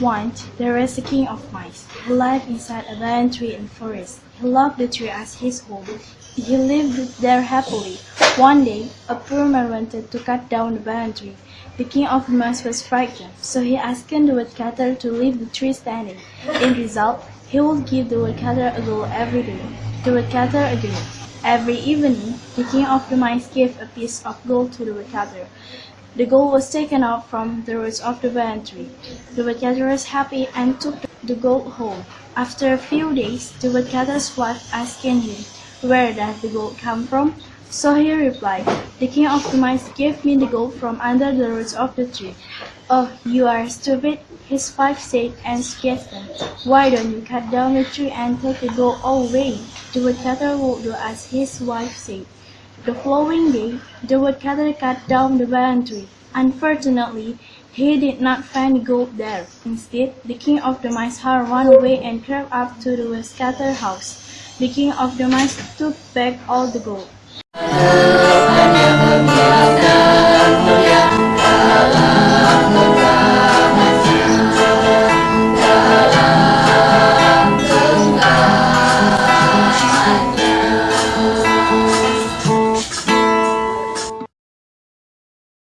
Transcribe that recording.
Once there was a king of mice. He lived inside a banyan tree in the forest. He loved the tree as his home. He lived there happily. One day, a poor man wanted to cut down the banyan tree. The king of the mice was frightened, so he asked the woodcutter to leave the tree standing. In result, he would give the woodcutter a gold every day. The woodcutter agreed. Every evening, the king of the mice gave a piece of gold to the woodcutter. The gold was taken out from the roots of the banyan tree. The woodcutter was happy and took the gold home. After a few days, the woodcutter's wife asked him, "Where does the gold come from?" So he replied, "The king of the mice gave me the gold from under the roots of the tree." "Oh, you are stupid," his wife said and suggested, "Why don't you cut down the tree and take the gold away?" The woodcutter would do as his wife said. The following day, the woodcutter cut down the banyan tree. Unfortunately, he did not find the gold there. Instead, the king of the mice ran away and crept up to the woodcutter's house. The king of the mice took back all the gold.